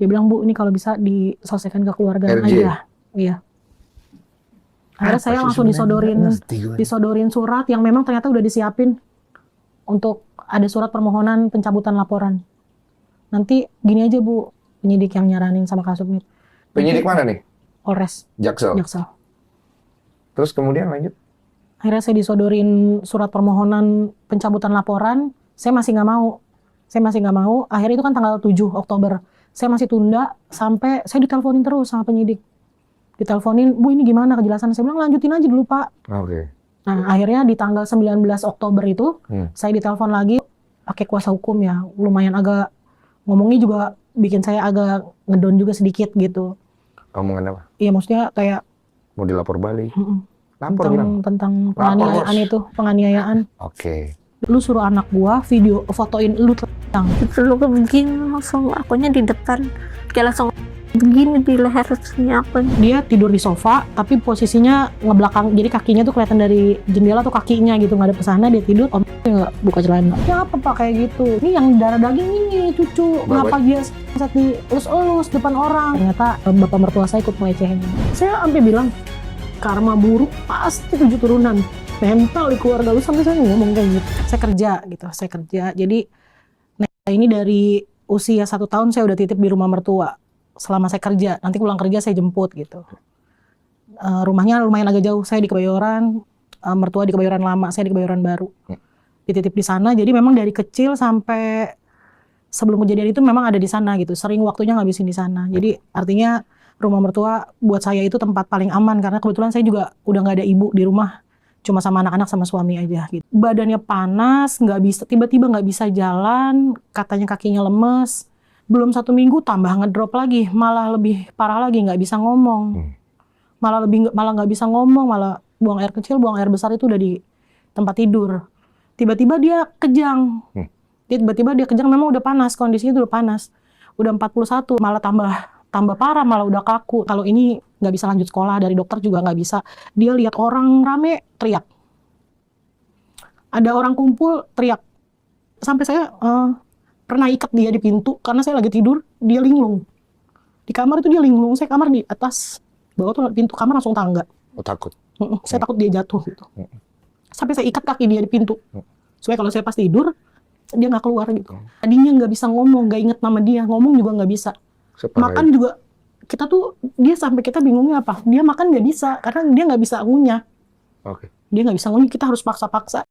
Dia bilang, Bu, ini kalau bisa diselesaikan ke keluarga RJ. aja. Iya. Akhirnya saya langsung disodorin surat yang memang ternyata udah disiapin untuk ada surat permohonan pencabutan laporan. Nanti gini aja, Bu, penyidik yang nyaranin sama Kasubnit. Penyidik mana nih? Polres. Jaksel. Terus kemudian lanjut? Akhirnya saya disodorin surat permohonan pencabutan laporan. Saya masih nggak mau. Akhirnya itu kan tanggal 7 Oktober. Saya masih tunda sampai saya diteleponin terus sama penyidik. Diteleponin, Bu, ini gimana kejelasan? Saya bilang, lanjutin aja dulu, Pak. Oke. Nah, akhirnya di tanggal 19 Oktober itu, saya ditelepon lagi pakai kuasa hukum ya. Lumayan agak, ngomongnya juga bikin saya agak ngedon juga sedikit gitu. Omongan apa? Iya, maksudnya kayak mau dilapor balik. Lapor tentang penganiayaan itu, penganiayaan. Oke. Lu suruh anak gua fotoin lu telang. Lu begini langsung akunya di depan. Dia langsung begini di lehernya aku. Dia tidur di sofa tapi posisinya ngebelakang, jadi kakinya tuh kelihatan dari jendela tuh kakinya gitu, ngadep ke sana. Dia tidur, om nggak buka celana. Ya apa Pak kayak gitu? Ini yang darah daging ini cucu, kenapa dia saat di elus-elus depan orang? Ternyata bapak mertua saya ikut pelecehan. Saya sampai bilang karma buruk pasti 7 turunan. Mental di keluarga lu, sampai saya ngomong kayak gitu. Saya kerja. Jadi ini dari usia 1 tahun saya udah titip di rumah mertua. Selama saya kerja, nanti pulang kerja saya jemput gitu. Rumahnya lumayan agak jauh, saya di Kebayoran, mertua di Kebayoran Lama, saya di Kebayoran Baru. Dititip di sana, jadi memang dari kecil sampai sebelum kejadian itu memang ada di sana gitu. Sering waktunya ngabisin di sana. Jadi artinya rumah mertua buat saya itu tempat paling aman, karena kebetulan saya juga udah nggak ada ibu di rumah, cuma sama anak-anak sama suami aja gitu. Badannya panas, nggak bisa, tiba-tiba nggak bisa jalan, katanya kakinya lemes. Belum 1 minggu tambah ngedrop lagi, malah lebih parah lagi, nggak bisa ngomong. Malah nggak bisa ngomong, malah buang air kecil, buang air besar itu udah di tempat tidur. Tiba-tiba dia kejang. Tiba-tiba dia kejang, memang udah panas, kondisinya udah panas. Udah 41, malah tambah parah, malah udah kaku. Kalau ini nggak bisa lanjut sekolah, dari dokter juga nggak bisa. Dia lihat orang rame, teriak. Ada orang kumpul, teriak. Sampai saya pernah ikat dia di pintu, karena saya lagi tidur, dia linglung. Di kamar itu dia linglung, saya kamar di atas, bawah tuh pintu kamar langsung tangga. Oh, takut? Saya takut dia jatuh gitu. Sampai saya ikat kaki dia di pintu. Supaya kalau saya pas tidur, dia nggak keluar gitu. Tadinya nggak bisa ngomong, nggak inget nama dia, ngomong juga nggak bisa. Makan juga, kita tuh, dia sampai kita bingungnya apa? Dia makan nggak bisa, karena dia nggak bisa ngunyah. Dia nggak bisa ngunyah, kita harus paksa-paksa.